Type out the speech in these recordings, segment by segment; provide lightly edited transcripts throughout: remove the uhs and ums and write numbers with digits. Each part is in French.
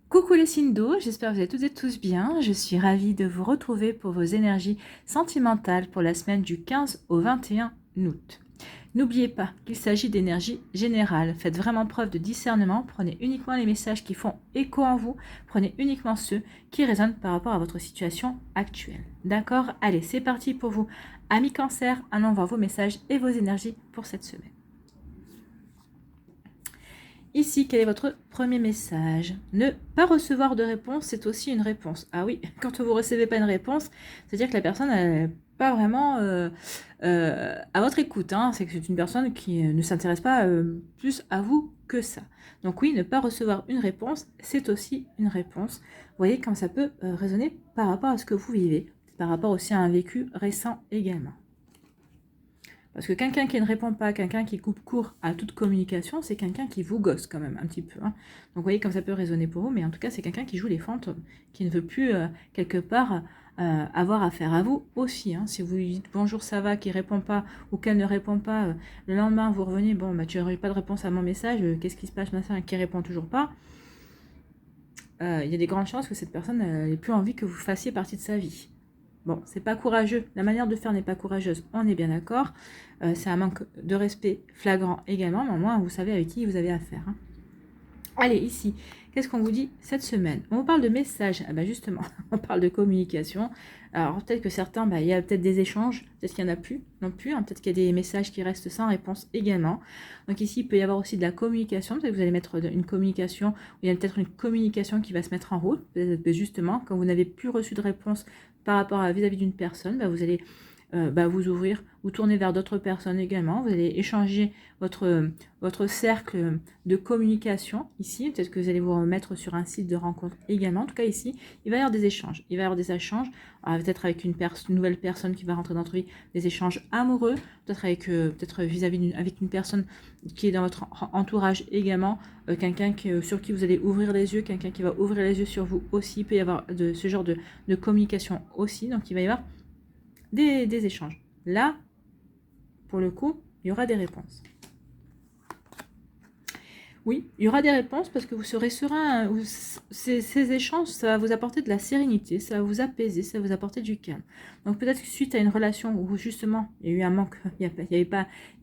Coucou les signes d'eau, j'espère que vous allez toutes et tous bien. Je suis ravie de vous retrouver pour vos énergies sentimentales pour la semaine du 15 au 21 août. N'oubliez pas qu'il s'agit d'énergie générale. Faites vraiment preuve de discernement. Prenez uniquement les messages qui font écho en vous. Prenez uniquement ceux qui résonnent par rapport à votre situation actuelle. D'accord? Allez, c'est parti pour vous. Amis Cancer, allons voir vos messages et vos énergies pour cette semaine. Ici, quel est votre premier message? Ne pas recevoir de réponse, c'est aussi une réponse. Ah oui, quand vous ne recevez pas une réponse, c'est-à-dire que la personne n'est pas vraiment à votre écoute. Hein. C'est que c'est une personne qui ne s'intéresse pas plus à vous que ça. Donc oui, ne pas recevoir une réponse, c'est aussi une réponse. Vous voyez comme ça peut résonner par rapport à ce que vous vivez, par rapport aussi à un vécu récent également. Parce que quelqu'un qui ne répond pas, quelqu'un qui coupe court à toute communication, c'est quelqu'un qui vous gosse quand même un petit peu. Hein. Donc vous voyez comme ça peut résonner pour vous, mais en tout cas c'est quelqu'un qui joue les fantômes, qui ne veut plus quelque part avoir affaire à vous aussi. Hein. Si vous lui dites bonjour ça va, qui ne répond pas ou qu'elle ne répond pas, le lendemain vous revenez, bon bah tu n'aurais pas de réponse à mon message, qu'est-ce qui se passe machin, qui répond toujours pas. Il y a des grandes chances que cette personne n'ait plus envie que vous fassiez partie de sa vie. Bon, c'est pas courageux. La manière de faire n'est pas courageuse, on est bien d'accord. C'est un manque de respect flagrant également, mais au moins vous savez avec qui vous avez affaire. Hein. Allez, ici, qu'est-ce qu'on vous dit cette semaine? On vous parle de messages. Ah bah justement, on parle de communication. Alors peut-être que certains, il y a peut-être des échanges, peut-être qu'il n'y en a plus non plus. Hein. Peut-être qu'il y a des messages qui restent sans réponse également. Donc ici, il peut y avoir aussi de la communication. Peut-être que vous allez mettre une communication, ou il y a peut-être une communication qui va se mettre en route. Peut-être justement, quand vous n'avez plus reçu de réponse par rapport à vis-à-vis d'une personne, vous allez vous ouvrir, vous tourner vers d'autres personnes également. Vous allez échanger votre cercle de communication ici. Peut-être que vous allez vous remettre sur un site de rencontre également. En tout cas, ici, il va y avoir des échanges. Il va y avoir des échanges, peut-être avec une nouvelle personne qui va rentrer dans votre vie, des échanges amoureux, peut-être avec vis-à-vis avec une personne qui est dans votre entourage également, quelqu'un sur qui vous allez ouvrir les yeux, quelqu'un qui va ouvrir les yeux sur vous aussi. Il peut y avoir ce genre de communication aussi. Donc, il va y avoir des échanges. Là, pour le coup, il y aura des réponses. Oui, il y aura des réponses parce que vous serez serein. Ces échanges, ça va vous apporter de la sérénité, ça va vous apaiser, ça va vous apporter du calme. Donc peut-être que suite à une relation où justement il y a eu un manque, il n'y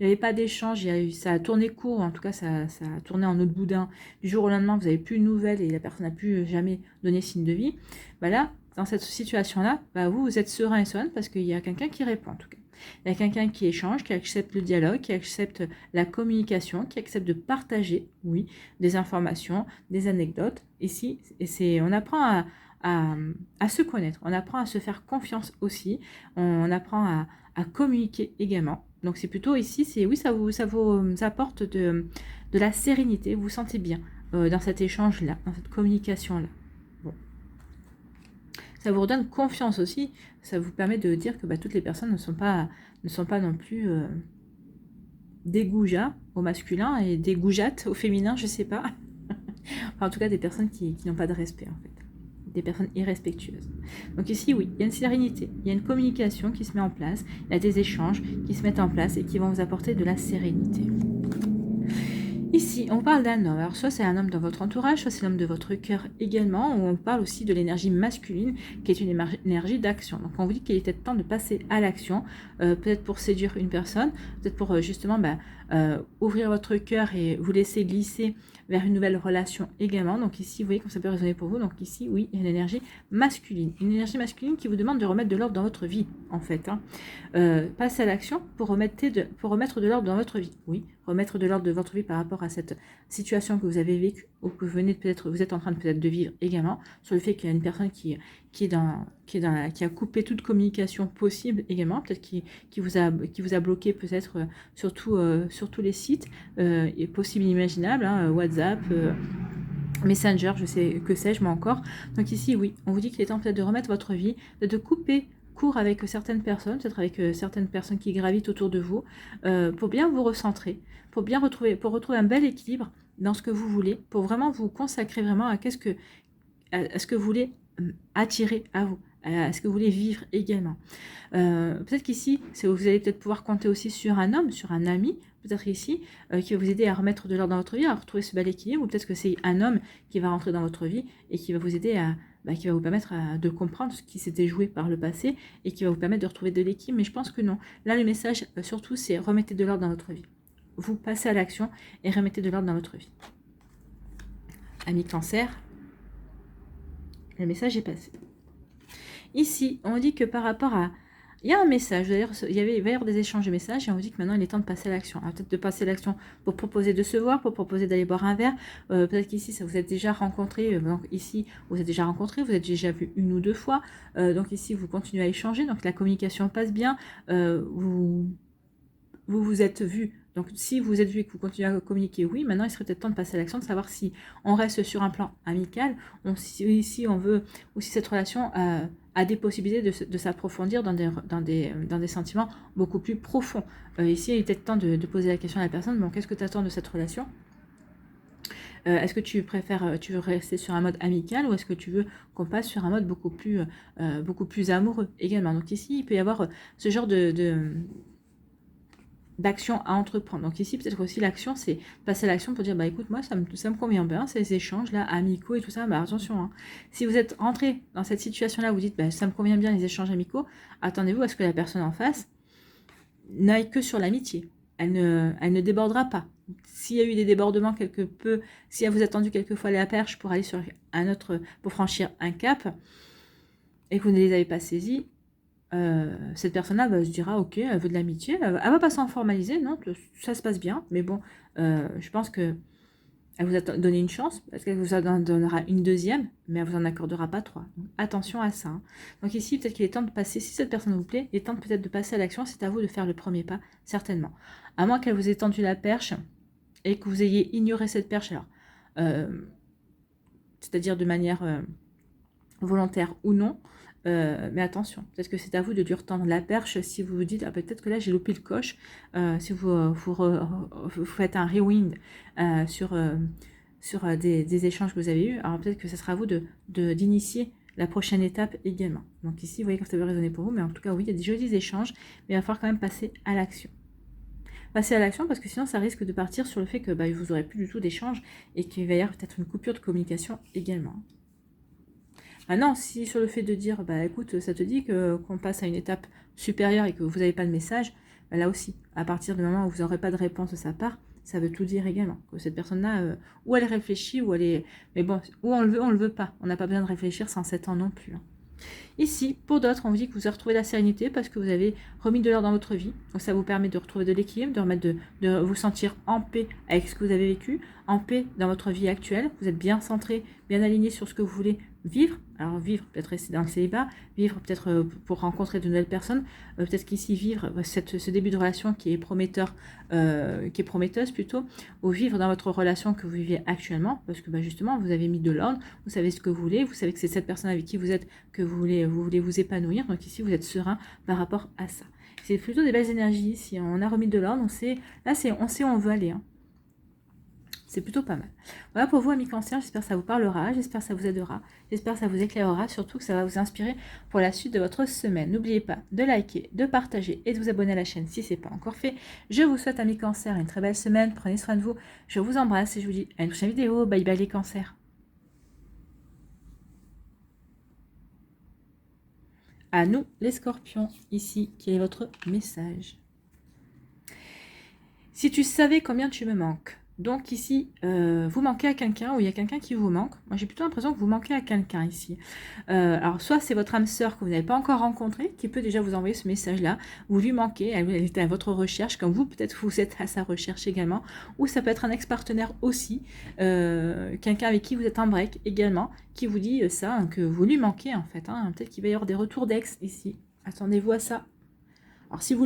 avait pas d'échange, ça a tourné court, en tout cas ça a tourné en autre boudin. Du jour au lendemain, vous n'avez plus de nouvelles et la personne n'a plus jamais donné signe de vie. Là, dans cette situation-là, vous êtes serein et sereine parce qu'il y a quelqu'un qui répond en tout cas. Il y a quelqu'un qui échange, qui accepte le dialogue, qui accepte la communication, qui accepte de partager, oui, des informations, des anecdotes. Ici, on apprend à se connaître, on apprend à se faire confiance aussi, on apprend à communiquer également. Donc c'est plutôt ici, oui, ça vous apporte de la sérénité, vous vous sentez bien dans cet échange-là, dans cette communication-là. Ça vous redonne confiance aussi. Ça vous permet de dire que toutes les personnes ne sont pas non plus des goujats au masculin et des goujates au féminin, je sais pas. Enfin, en tout cas, des personnes qui n'ont pas de respect, en fait. Des personnes irrespectueuses. Donc ici, oui, il y a une sérénité, il y a une communication qui se met en place, il y a des échanges qui se mettent en place et qui vont vous apporter de la sérénité. Ici, on parle d'un homme. Alors, soit c'est un homme dans votre entourage, soit c'est l'homme de votre cœur également, ou on parle aussi de l'énergie masculine, qui est une énergie d'action. Donc, on vous dit qu'il était temps de passer à l'action, peut-être pour séduire une personne, peut-être pour justement ouvrir votre cœur et vous laisser glisser vers une nouvelle relation également. Donc ici, vous voyez comme ça peut résonner pour vous. Donc ici, oui, il y a une énergie masculine. Une énergie masculine qui vous demande de remettre de l'ordre dans votre vie, en fait. Hein. Passer à l'action pour remettre de l'ordre dans votre vie. Oui, remettre de l'ordre de votre vie par rapport à cette situation que vous avez vécue ou que vous êtes en train de vivre également, sur le fait qu'il y a une personne qui a coupé toute communication possible également, peut-être qui vous a bloqué peut-être sur tous les sites possibles et imaginables, hein, WhatsApp, Messenger, que sais-je, moi encore. Donc ici, oui, on vous dit qu'il est temps peut-être de remettre votre vie, de couper court avec certaines personnes, peut-être avec certaines personnes qui gravitent autour de vous, pour bien vous recentrer, pour retrouver un bel équilibre dans ce que vous voulez, pour vraiment vous consacrer vraiment à ce que vous voulez attirer à vous, à ce que vous voulez vivre également. Peut-être qu'ici, vous allez peut-être pouvoir compter aussi sur un homme, sur un ami, peut-être ici, qui va vous aider à remettre de l'ordre dans votre vie, à retrouver ce bel équilibre, ou peut-être que c'est un homme qui va rentrer dans votre vie et qui va vous aider à, qui va vous permettre de comprendre ce qui s'était joué par le passé et qui va vous permettre de retrouver de l'équilibre, mais je pense que non. Là, le message, surtout, c'est remettez de l'ordre dans votre vie. Vous passez à l'action et remettez de l'ordre dans votre vie. Ami Cancer, le message est passé. Ici, on dit que par rapport à... Il y a un message, d'ailleurs, il va y avoir des échanges de messages et on vous dit que maintenant il est temps de passer à l'action. Peut-être de passer à l'action pour proposer de se voir, pour proposer d'aller boire un verre. Peut-être qu'ici, ça vous êtes déjà rencontré. Donc ici, vous êtes déjà rencontré, vous êtes déjà vu une ou deux fois. Donc ici, vous continuez à échanger. Donc la communication passe bien. Vous vous êtes vu. Donc si vous êtes vu et que vous continuez à communiquer, oui, maintenant il serait peut-être temps de passer à l'action, de savoir si on reste sur un plan amical, si on veut, ou si cette relation a des possibilités de s'approfondir dans des sentiments beaucoup plus profonds. Ici, il est peut-être temps de poser la question à la personne, bon, qu'est-ce que tu attends de cette relation ? Est-ce que tu veux rester sur un mode amical ou est-ce que tu veux qu'on passe sur un mode beaucoup plus amoureux également ? Donc ici, il peut y avoir ce genre d'action à entreprendre. Donc ici, peut-être aussi l'action, c'est passer à l'action pour dire, bah écoute, moi, ça me convient bien, ces échanges-là, amicaux et tout ça, bah attention, hein. Si vous êtes rentré dans cette situation-là, vous dites, bah ça me convient bien les échanges amicaux, attendez-vous à ce que la personne en face n'aille que sur l'amitié. Elle ne débordera pas. S'il y a eu des débordements quelque peu, si elle vous a tendu quelquefois la perche pour aller sur pour franchir un cap, et que vous ne les avez pas saisis, cette personne-là se dira ok, elle veut de l'amitié, elle va pas s'en formaliser, non, ça se passe bien, mais bon, je pense que elle vous a donné une chance, parce qu'elle vous en donnera une deuxième, mais elle vous en accordera pas trois. Donc, attention à ça. Hein. Donc ici, peut-être qu'il est temps de passer, si cette personne vous plaît, il est temps peut-être de passer à l'action, c'est à vous de faire le premier pas, certainement. À moins qu'elle vous ait tendu la perche, et que vous ayez ignoré cette perche, alors, c'est-à-dire de manière volontaire ou non, mais attention, peut-être que c'est à vous de lui retendre la perche si vous vous dites, ah, peut-être que là j'ai loupé le coche, si vous faites un rewind sur des échanges que vous avez eus, alors peut-être que ce sera à vous d'initier la prochaine étape également. Donc ici, vous voyez quand ça veut résonner pour vous, mais en tout cas, oui, il y a des jolis échanges, mais il va falloir quand même passer à l'action. Passer à l'action parce que sinon ça risque de partir sur le fait que vous n'aurez plus du tout d'échange et qu'il va y avoir peut-être une coupure de communication également. Maintenant, si sur le fait de dire, écoute, ça te dit qu'on passe à une étape supérieure et que vous n'avez pas de message, là aussi, à partir du moment où vous n'aurez pas de réponse de sa part, ça veut tout dire également. Que cette personne-là, ou elle réfléchit, ou elle est... Mais bon, ou on le veut pas. On n'a pas besoin de réfléchir sans 7 ans non plus. Hein. Ici, pour d'autres, on vous dit que vous avez retrouvé la sérénité parce que vous avez remis de l'ordre dans votre vie. Donc ça vous permet de retrouver de l'équilibre, de vous sentir en paix avec ce que vous avez vécu, en paix dans votre vie actuelle. Vous êtes bien centré, bien aligné sur ce que vous voulez vivre. Alors vivre, peut-être rester dans le célibat, vivre peut-être pour rencontrer de nouvelles personnes, peut-être qu'ici vivre ce début de relation qui est prometteur, qui est prometteuse plutôt, ou vivre dans votre relation que vous vivez actuellement, parce que justement vous avez mis de l'ordre, vous savez ce que vous voulez, vous savez que c'est cette personne avec qui vous êtes que vous voulez vous épanouir, donc ici vous êtes serein par rapport à ça. C'est plutôt des belles énergies, si on a remis de l'ordre, on sait où on veut aller. Hein. C'est plutôt pas mal. Voilà pour vous, amis Cancer, j'espère que ça vous parlera, j'espère que ça vous aidera, j'espère que ça vous éclairera, surtout que ça va vous inspirer pour la suite de votre semaine. N'oubliez pas de liker, de partager et de vous abonner à la chaîne si ce n'est pas encore fait. Je vous souhaite, amis Cancer, une très belle semaine, prenez soin de vous, je vous embrasse et je vous dis à une prochaine vidéo. Bye bye les Cancers. À nous, les Scorpions, ici, quel est votre message? Si tu savais combien tu me manques. Donc ici, vous manquez à quelqu'un ou il y a quelqu'un qui vous manque. Moi, j'ai plutôt l'impression que vous manquez à quelqu'un ici. Alors, soit c'est votre âme sœur que vous n'avez pas encore rencontrée, qui peut déjà vous envoyer ce message-là. Vous lui manquez, elle est à votre recherche, comme vous, peut-être vous êtes à sa recherche également. Ou ça peut être un ex-partenaire aussi, quelqu'un avec qui vous êtes en break également, qui vous dit ça, hein, que vous lui manquez en fait. Hein. Peut-être qu'il va y avoir des retours d'ex ici. Attendez-vous à ça. Alors, si vous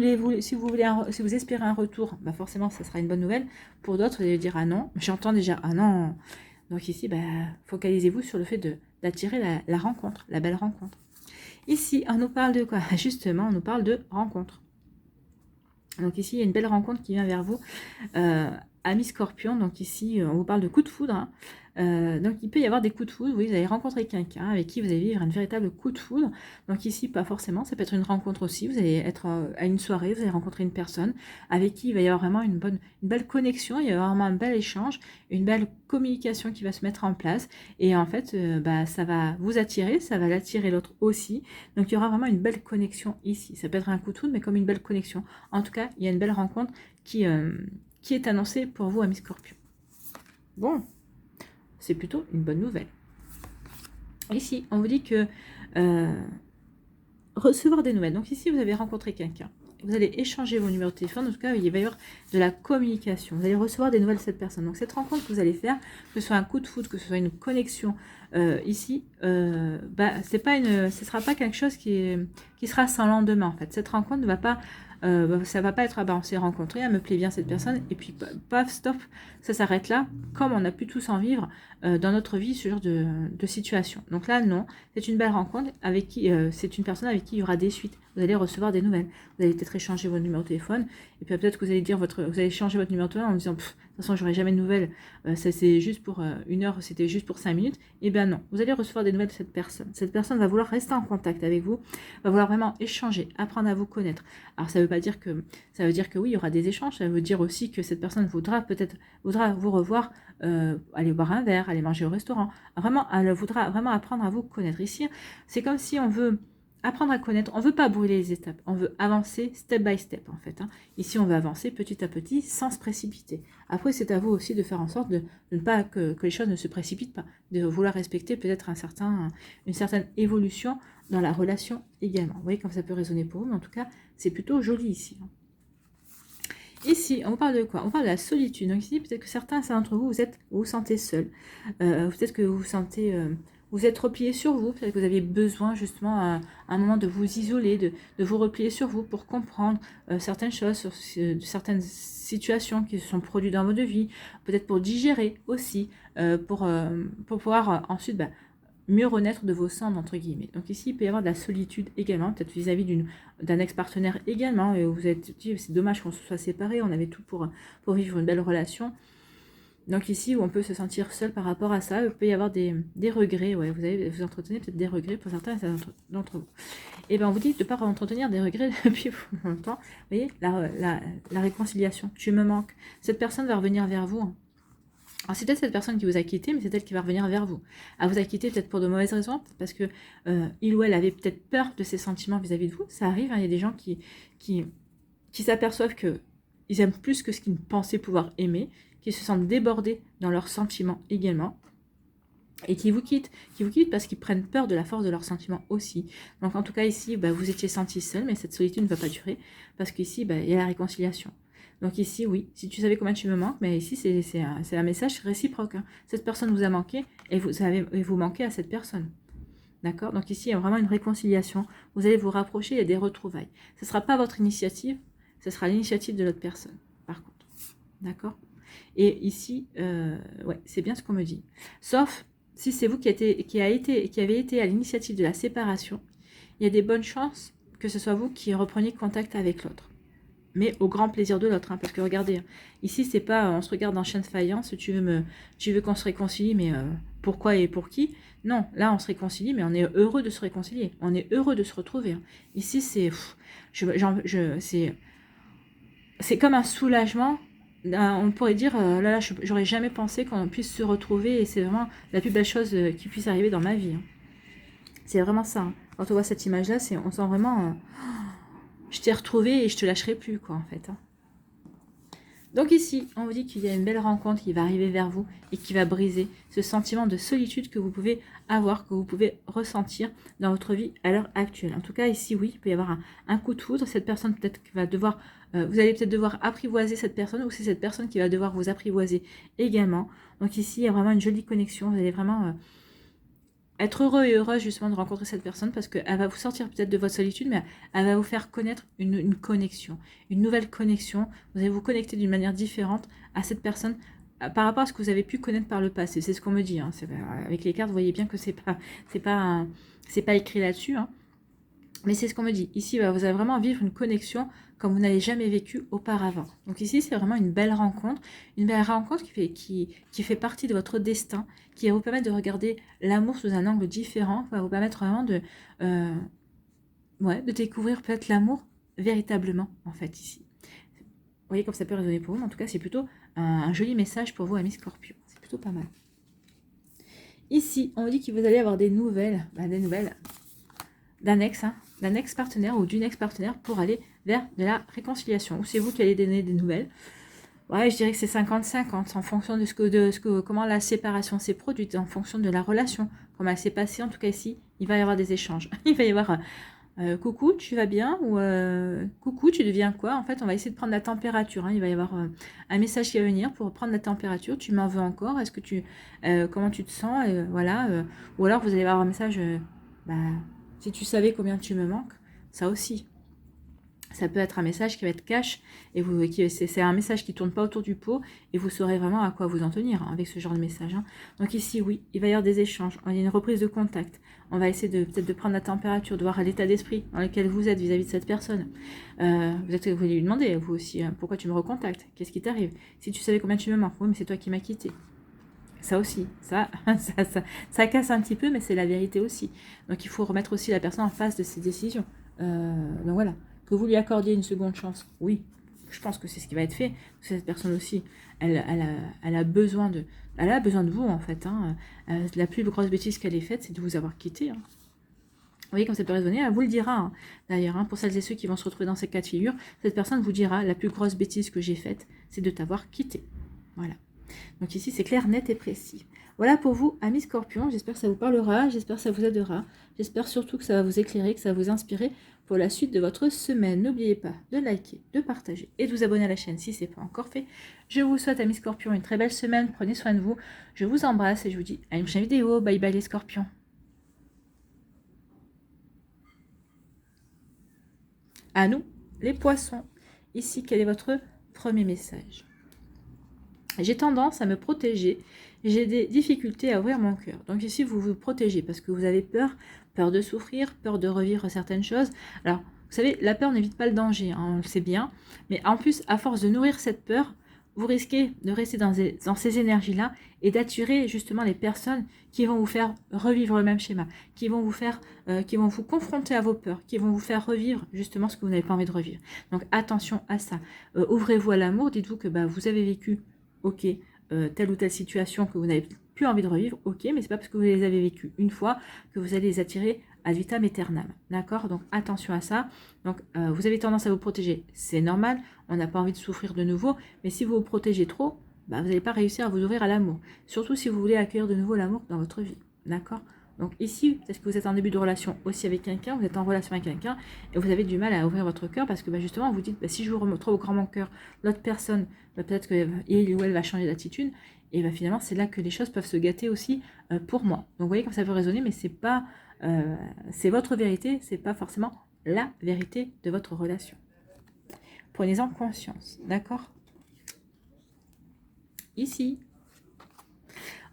espérez un retour, forcément, ça sera une bonne nouvelle. Pour d'autres, vous allez dire, ah non, j'entends déjà, ah non. Donc ici, focalisez-vous sur le fait d'attirer la rencontre, la belle rencontre. Ici, on nous parle de quoi? Justement, on nous parle de rencontre. Donc ici, il y a une belle rencontre qui vient vers vous, amis Scorpion. Donc ici, on vous parle de coup de foudre. Hein. Donc il peut y avoir des coups de foudre, oui, vous allez rencontrer quelqu'un avec qui vous allez vivre un véritable coup de foudre. Donc ici, pas forcément, ça peut être une rencontre aussi, vous allez être à une soirée, vous allez rencontrer une personne avec qui il va y avoir vraiment une belle connexion, il y a vraiment un bel échange, une belle communication qui va se mettre en place, et en fait, ça va vous attirer, ça va l'attirer l'autre aussi, donc il y aura vraiment une belle connexion ici. Ça peut être un coup de foudre, mais comme une belle connexion. En tout cas, il y a une belle rencontre qui est annoncée pour vous, amis Scorpion. Bon, c'est plutôt une bonne nouvelle. Ici, on vous dit que recevoir des nouvelles. Donc ici, vous avez rencontré quelqu'un. Vous allez échanger vos numéros de téléphone. En tout cas, il va y avoir de la communication. Vous allez recevoir des nouvelles de cette personne. Donc cette rencontre que vous allez faire, que ce soit un coup de foudre, que ce soit une connexion, ici, ce ne sera pas quelque chose qui sera sans lendemain. En fait, cette rencontre ne va pas... ça va pas être, on s'est rencontrés, elle me plaît bien cette personne, et puis paf, stop, ça s'arrête là, comme on a pu tous en vivre dans notre vie, ce genre de situation. Donc là, non, c'est une belle rencontre avec qui, c'est une personne avec qui il y aura des suites. Vous allez recevoir des nouvelles. Vous allez peut-être échanger votre numéro de téléphone, et puis peut-être que vous allez dire vous allez changer votre numéro de téléphone en disant, de toute façon, j'aurai jamais de nouvelles, ça c'est juste pour 1 heure, c'était juste pour 5 minutes. Et bien non, vous allez recevoir des nouvelles de cette personne. Cette personne va vouloir rester en contact avec vous, va vouloir vraiment échanger, apprendre à vous connaître. Alors ça veut dire que oui, il y aura des échanges, ça veut dire aussi que cette personne voudra vous revoir, aller boire un verre, aller manger au restaurant. Vraiment, elle voudra vraiment apprendre à vous connaître. Ici, c'est comme si on veut apprendre à connaître, on ne veut pas brûler les étapes, on veut avancer step by step en fait. Ici, on veut avancer petit à petit sans se précipiter. Après, c'est à vous aussi de faire en sorte de ne pas que les choses ne se précipitent pas, de vouloir respecter peut-être une certaine évolution dans la relation également. Vous voyez comme ça peut résonner pour vous, mais en tout cas, c'est plutôt joli ici. Ici, on parle de quoi? On parle de la solitude. Donc ici, peut-être que certains d'entre vous, vous vous sentez seul. Peut-être que vous vous sentez... vous êtes replié sur vous, peut-être que vous aviez besoin justement à un moment de vous isoler, de vous replier sur vous pour comprendre certaines choses, sur certaines situations qui se sont produites dans votre vie, peut-être pour digérer aussi, pour pouvoir ensuite mieux renaître de vos cendres, entre guillemets. Donc ici, il peut y avoir de la solitude également, peut-être vis-à-vis d'un ex-partenaire également, et vous êtes dit, c'est dommage qu'on se soit séparés, on avait tout pour vivre une belle relation. Donc ici, où on peut se sentir seul par rapport à ça, il peut y avoir des regrets, ouais, vous entretenez peut-être des regrets pour certains d'entre vous. Et bien on vous dit de ne pas entretenir des regrets depuis longtemps. Vous voyez, la réconciliation, tu me manques. Cette personne va revenir vers vous. Alors c'est peut-être cette personne qui vous a quitté, mais c'est elle qui va revenir vers vous. Elle vous a quitté peut-être pour de mauvaises raisons, parce que il ou elle avait peut-être peur de ses sentiments vis-à-vis de vous. Ça arrive, il y a des gens qui s'aperçoivent qu'ils aiment plus que ce qu'ils pensaient pouvoir aimer, qui se sentent débordés dans leurs sentiments également, et qui vous quittent parce qu'ils prennent peur de la force de leurs sentiments aussi. Donc en tout cas ici, vous étiez senti seul, mais cette solitude ne va pas durer, parce qu'ici, il y a la réconciliation. Donc ici, oui, si tu savais combien tu me manques, mais ici, c'est un message réciproque. Cette personne vous a manqué, et vous manquez à cette personne. D'accord? Donc ici, il y a vraiment une réconciliation. Vous allez vous rapprocher, il y a des retrouvailles. Ce ne sera pas votre initiative, ce sera l'initiative de l'autre personne, par contre. D'accord? Et ici, ouais, c'est bien ce qu'on me dit. Sauf si c'est vous qui avez été à l'initiative de la séparation, il y a des bonnes chances que ce soit vous qui repreniez contact avec l'autre. Mais au grand plaisir de l'autre, parce que regardez, ici, c'est pas on se regarde dans chien de faïence, tu veux qu'on se réconcilie, mais pourquoi et pour qui? Non, là, on se réconcilie, mais on est heureux de se réconcilier. On est heureux de se retrouver. Ici, c'est comme un soulagement. On pourrait dire, là, j'aurais jamais pensé qu'on puisse se retrouver, et c'est vraiment la plus belle chose qui puisse arriver dans ma vie. C'est vraiment ça. Quand on voit cette image-là, on sent vraiment, je t'ai retrouvé et je te lâcherai plus, quoi, en fait. Donc ici, on vous dit qu'il y a une belle rencontre qui va arriver vers vous et qui va briser ce sentiment de solitude que vous pouvez avoir, que vous pouvez ressentir dans votre vie à l'heure actuelle. En tout cas, ici, oui, il peut y avoir un coup de foudre. Cette personne peut-être va devoir, vous allez peut-être devoir apprivoiser cette personne, ou c'est cette personne qui va devoir vous apprivoiser également. Donc ici, il y a vraiment une jolie connexion. Vous allez vraiment être heureux et heureuse justement de rencontrer cette personne, parce qu'elle va vous sortir peut-être de votre solitude, mais elle va vous faire connaître une connexion, une nouvelle connexion. Vous allez vous connecter d'une manière différente à cette personne par rapport à ce que vous avez pu connaître par le passé. C'est ce qu'on me dit. Avec les cartes, vous voyez bien que c'est pas écrit là-dessus. Mais c'est ce qu'on me dit. Ici, vous allez vraiment vivre une connexion comme vous n'avez jamais vécu auparavant. Donc ici, c'est vraiment une belle rencontre qui fait partie de votre destin, qui va vous permettre de regarder l'amour sous un angle différent, qui va vous permettre vraiment de découvrir peut-être l'amour véritablement, en fait, ici. Vous voyez comme ça peut résonner pour vous, mais en tout cas, c'est plutôt un joli message pour vous, amis Scorpion. C'est plutôt pas mal. Ici, on vous dit que vous allez avoir des nouvelles d'un ex-partenaire ou d'une ex-partenaire pour aller vers de la réconciliation. Ou c'est vous qui allez donner des nouvelles. Ouais, je dirais que c'est 50-50 en fonction de comment la séparation s'est produite, en fonction de la relation, comment elle s'est passée. En tout cas, ici, il va y avoir des échanges. Il va y avoir coucou, tu vas bien ou coucou, tu deviens quoi? En fait, on va essayer de prendre la température. Hein. Il va y avoir un message qui va venir pour prendre la température. Tu m'en veux encore? Est-ce que comment tu te sens? Voilà. Ou alors, vous allez avoir un message. Si tu savais combien tu me manques, ça aussi. Ça peut être un message qui va être cash et c'est un message qui ne tourne pas autour du pot et vous saurez vraiment à quoi vous en tenir avec ce genre de message. Hein. Donc ici, oui, il va y avoir des échanges, il y a une reprise de contact. On va essayer peut-être de prendre la température, de voir l'état d'esprit dans lequel vous êtes vis-à-vis de cette personne. Vous allez lui demander, vous aussi, pourquoi tu me recontactes? Qu'est-ce qui t'arrive? Si tu savais combien tu me manques, oui, mais c'est toi qui m'as quitté. Ça aussi, ça casse un petit peu, mais c'est la vérité aussi. Donc il faut remettre aussi la personne en face de ses décisions. Donc voilà. Que vous lui accordiez une seconde chance, oui, je pense que c'est ce qui va être fait. Cette personne aussi, elle a besoin de vous, en fait. Hein. La plus grosse bêtise qu'elle ait faite, c'est de vous avoir quitté. Hein. Vous voyez, comme ça peut résonner, elle vous le dira, hein. D'ailleurs, hein, pour celles et ceux qui vont se retrouver dans ces cas de figure, cette personne vous dira, la plus grosse bêtise que j'ai faite, c'est de t'avoir quitté. Voilà. Donc ici, c'est clair, net et précis. Voilà pour vous, amis Scorpions. J'espère que ça vous parlera, j'espère que ça vous aidera. J'espère surtout que ça va vous éclairer, que ça va vous inspirer pour la suite de votre semaine. N'oubliez pas de liker, de partager et de vous abonner à la chaîne si ce n'est pas encore fait. Je vous souhaite, amis Scorpions, une très belle semaine. Prenez soin de vous. Je vous embrasse et je vous dis à une prochaine vidéo. Bye bye les Scorpions. À nous, les Poissons. Ici, quel est votre premier message? J'ai tendance à me protéger, j'ai des difficultés à ouvrir mon cœur. Donc ici, vous vous protégez parce que vous avez peur de souffrir, peur de revivre certaines choses. Alors, vous savez, la peur n'évite pas le danger, hein, on le sait bien. Mais en plus, à force de nourrir cette peur, vous risquez de rester dans ces énergies-là et d'attirer justement les personnes qui vont vous faire revivre le même schéma, qui vont vous confronter à vos peurs, qui vont vous faire revivre justement ce que vous n'avez pas envie de revivre. Donc attention à ça. Ouvrez-vous à l'amour, dites-vous que vous avez vécu ok, telle ou telle situation que vous n'avez plus envie de revivre, ok, mais c'est pas parce que vous les avez vécues une fois que vous allez les attirer ad vitam aeternam, d'accord? Donc attention à ça. Donc vous avez tendance à vous protéger, c'est normal, on n'a pas envie de souffrir de nouveau, mais si vous vous protégez trop, vous n'allez pas réussir à vous ouvrir à l'amour, surtout si vous voulez accueillir de nouveau l'amour dans votre vie, d'accord? Donc ici, peut-être que vous êtes en début de relation aussi avec quelqu'un, vous êtes en relation avec quelqu'un et vous avez du mal à ouvrir votre cœur parce que justement vous dites, si je vous remets trop au grand mon cœur, l'autre personne, peut-être qu'il ou elle va changer d'attitude et finalement c'est là que les choses peuvent se gâter aussi pour moi. Donc vous voyez comme ça peut résonner, mais c'est pas, c'est votre vérité, c'est pas forcément la vérité de votre relation. Prenez-en conscience, d'accord? Ici,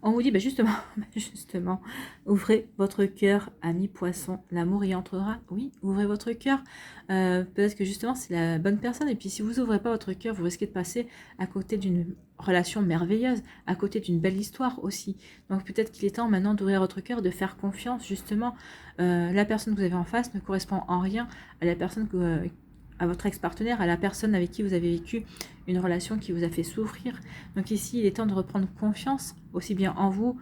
on vous dit, justement, ouvrez votre cœur, ami poisson, l'amour y entrera. Oui, ouvrez votre cœur. Peut-être que justement, c'est la bonne personne. Et puis, si vous ouvrez pas votre cœur, vous risquez de passer à côté d'une relation merveilleuse, à côté d'une belle histoire aussi. Donc, peut-être qu'il est temps maintenant d'ouvrir votre cœur, de faire confiance, justement. La personne que vous avez en face ne correspond en rien à la personne à votre ex-partenaire, à la personne avec qui vous avez vécu une relation qui vous a fait souffrir. Donc ici, il est temps de reprendre confiance, aussi bien en vous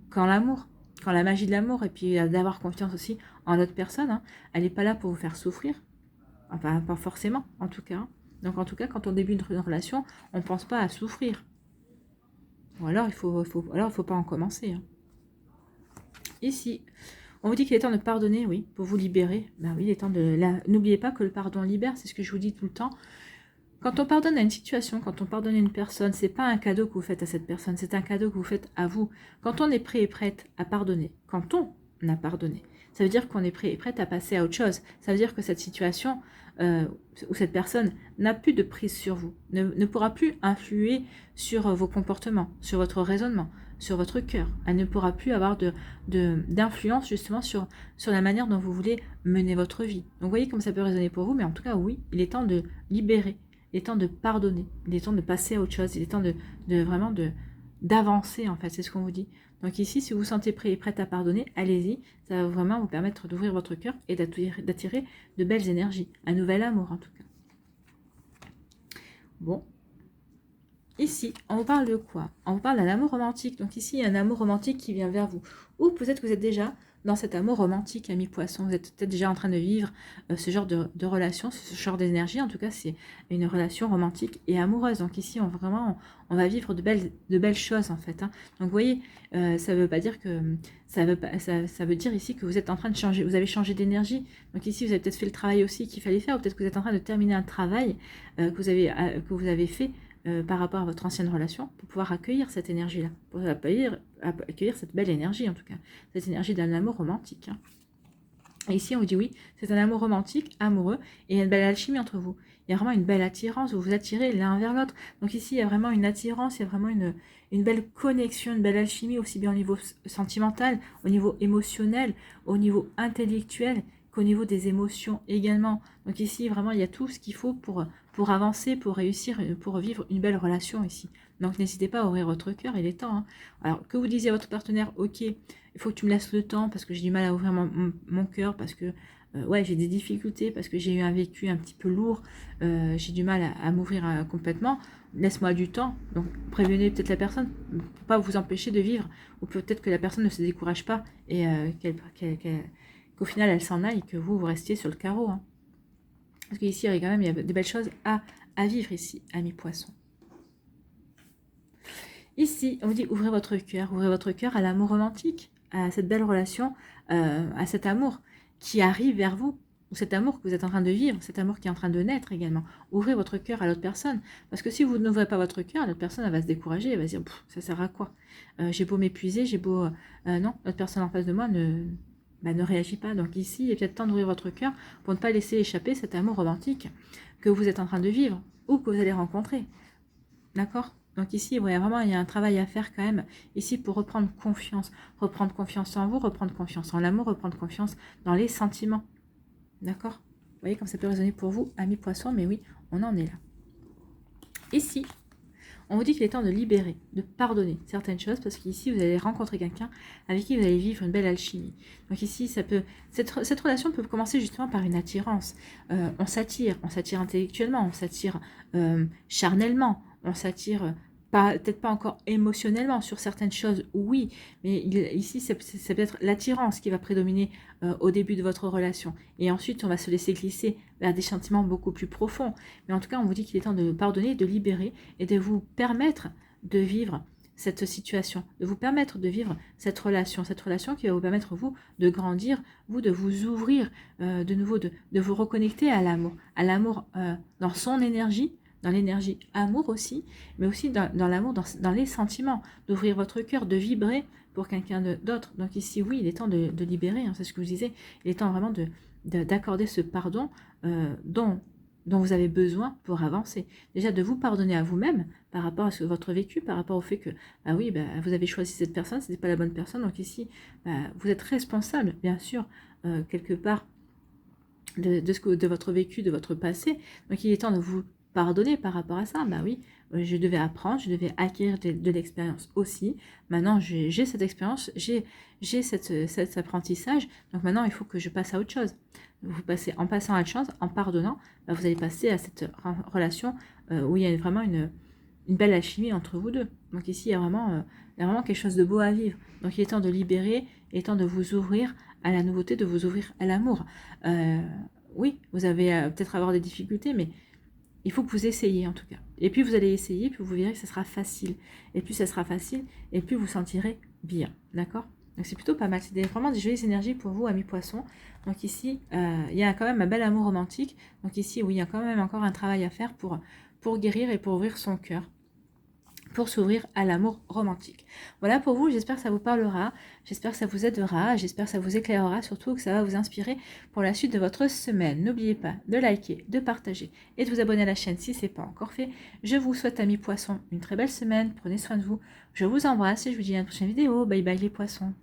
qu'en l'amour, qu'en la magie de l'amour, et puis d'avoir confiance aussi en l'autre personne. Hein. Elle n'est pas là pour vous faire souffrir, enfin pas forcément en tout cas. Donc en tout cas, quand on débute une relation, on ne pense pas à souffrir. Ou alors il faut pas en commencer. Hein. Ici, on vous dit qu'il est temps de pardonner, oui, pour vous libérer. Ben oui, il est temps de... N'oubliez pas que le pardon libère, c'est ce que je vous dis tout le temps. Quand on pardonne à une situation, quand on pardonne à une personne, c'est pas un cadeau que vous faites à cette personne, c'est un cadeau que vous faites à vous. Quand on est prêt et prête à pardonner, quand on a pardonné, ça veut dire qu'on est prêt et prête à passer à autre chose. Ça veut dire que cette situation ou cette personne n'a plus de prise sur vous, ne pourra plus influer sur vos comportements, sur votre raisonnement, sur votre cœur. Elle ne pourra plus avoir d'influence justement sur la manière dont vous voulez mener votre vie. Donc vous voyez comme ça peut résonner pour vous, mais en tout cas oui, il est temps de libérer, il est temps de pardonner, il est temps de passer à autre chose, il est temps vraiment d'avancer en fait, c'est ce qu'on vous dit. Donc ici, si vous vous sentez prêt et prête à pardonner, allez-y, ça va vraiment vous permettre d'ouvrir votre cœur et d'attirer de belles énergies, un nouvel amour en tout cas. Bon. Ici, on vous parle de quoi? On vous parle d'un amour romantique. Donc ici, il y a un amour romantique qui vient vers vous. Ou peut-être que vous êtes déjà dans cet amour romantique, ami poisson. Vous êtes peut-être déjà en train de vivre ce genre de relation, ce genre d'énergie. En tout cas, c'est une relation romantique et amoureuse. Donc ici, on va vivre de belles choses en fait. Hein. Donc vous voyez, ça veut pas dire que... Ça veut dire ici que vous êtes en train de changer, vous avez changé d'énergie. Donc ici, vous avez peut-être fait le travail aussi qu'il fallait faire. Ou peut-être que vous êtes en train de terminer un travail que vous avez fait par rapport à votre ancienne relation pour pouvoir accueillir cette énergie-là, pour accueillir cette belle énergie en tout cas, cette énergie d'un amour romantique. Hein. Et ici on vous dit oui, c'est un amour romantique, amoureux, et il y a une belle alchimie entre vous. Il y a vraiment une belle attirance, vous vous attirez l'un vers l'autre. Donc ici il y a vraiment une attirance, il y a vraiment une belle connexion, une belle alchimie, aussi bien au niveau sentimental, au niveau émotionnel, au niveau intellectuel, qu'au niveau des émotions également. Donc ici, vraiment, il y a tout ce qu'il faut pour avancer, pour réussir, pour vivre une belle relation ici. Donc n'hésitez pas à ouvrir votre cœur, il est temps. Hein. Alors que vous disiez à votre partenaire, ok, il faut que tu me laisses le temps parce que j'ai du mal à ouvrir mon cœur, parce que ouais, j'ai des difficultés, parce que j'ai eu un vécu un petit peu lourd, j'ai du mal à m'ouvrir complètement. Laisse-moi du temps. Donc prévenez peut-être la personne pour pas vous empêcher de vivre, ou peut-être que la personne ne se décourage pas et qu'au final elle s'en aille, que vous restiez sur le carreau. Hein. Parce qu'ici, il y a des belles choses à vivre ici, amis poissons. Ici, on vous dit ouvrez votre cœur à l'amour romantique, à cette belle relation, à cet amour qui arrive vers vous, ou cet amour que vous êtes en train de vivre, cet amour qui est en train de naître également. Ouvrez votre cœur à l'autre personne, parce que si vous n'ouvrez pas votre cœur, l'autre personne elle va se décourager, elle va se dire ça sert à quoi? J'ai beau m'épuiser, non, l'autre personne en face de moi ne réagit pas. Donc ici, il est peut-être temps d'ouvrir votre cœur pour ne pas laisser échapper cet amour romantique que vous êtes en train de vivre ou que vous allez rencontrer. D'accord? Donc ici, ouais, vraiment, il y a un travail à faire quand même ici pour reprendre confiance en vous, reprendre confiance en l'amour, reprendre confiance dans les sentiments. D'accord? Vous voyez comme ça peut résonner pour vous, amis poissons, mais oui, on en est là. Ici, on vous dit qu'il est temps de libérer, de pardonner certaines choses, parce qu'ici, vous allez rencontrer quelqu'un avec qui vous allez vivre une belle alchimie. Donc ici, cette relation peut commencer justement par une attirance. On s'attire intellectuellement, on s'attire charnellement, on s'attire peut-être pas encore émotionnellement sur certaines choses, oui, mais ici, c'est peut-être l'attirance qui va prédominer au début de votre relation. Et ensuite, on va se laisser glisser vers des sentiments beaucoup plus profonds. Mais en tout cas, on vous dit qu'il est temps de pardonner, de libérer et de vous permettre de vivre cette situation, de vous permettre de vivre cette relation qui va vous permettre, vous, de grandir, vous, de vous ouvrir de nouveau, de vous reconnecter à l'amour dans son énergie, dans l'énergie amour aussi, mais aussi dans l'amour, dans les sentiments, d'ouvrir votre cœur, de vibrer pour quelqu'un d'autre. Donc ici, oui, il est temps de libérer, hein, c'est ce que je vous disais, il est temps vraiment d'accorder ce pardon dont vous avez besoin pour avancer. Déjà, de vous pardonner à vous-même par rapport à votre vécu, par rapport au fait que, vous avez choisi cette personne, ce n'est pas la bonne personne, donc ici, vous êtes responsable, bien sûr, quelque part, de votre vécu, de votre passé. Donc il est temps de vous pardonner par rapport à ça. Oui, je devais apprendre, je devais acquérir de l'expérience aussi. Maintenant, j'ai cette expérience, j'ai cet apprentissage. Donc maintenant, il faut que je passe à autre chose. En passant à autre chose, en pardonnant, vous allez passer à cette relation où il y a vraiment une belle alchimie entre vous deux. Donc ici, il y a vraiment quelque chose de beau à vivre. Donc il est temps de libérer, il est temps de vous ouvrir à la nouveauté, de vous ouvrir à l'amour. Oui, vous allez peut-être avoir des difficultés, mais il faut que vous essayiez en tout cas. Et puis vous allez essayer, puis vous verrez que ça sera facile. Et plus ça sera facile, et plus vous sentirez bien. D'accord? Donc c'est plutôt pas mal. C'est vraiment des jolies énergies pour vous, amis poissons. Donc ici, il y a quand même un bel amour romantique. Donc ici, oui, il y a quand même encore un travail à faire pour guérir et pour ouvrir son cœur. pour s'ouvrir à l'amour romantique. Voilà pour vous, j'espère que ça vous parlera, j'espère que ça vous aidera, j'espère que ça vous éclairera, surtout que ça va vous inspirer pour la suite de votre semaine. N'oubliez pas de liker, de partager et de vous abonner à la chaîne si ce n'est pas encore fait. Je vous souhaite, amis poissons, une très belle semaine, prenez soin de vous, je vous embrasse et je vous dis à une prochaine vidéo. Bye bye les poissons.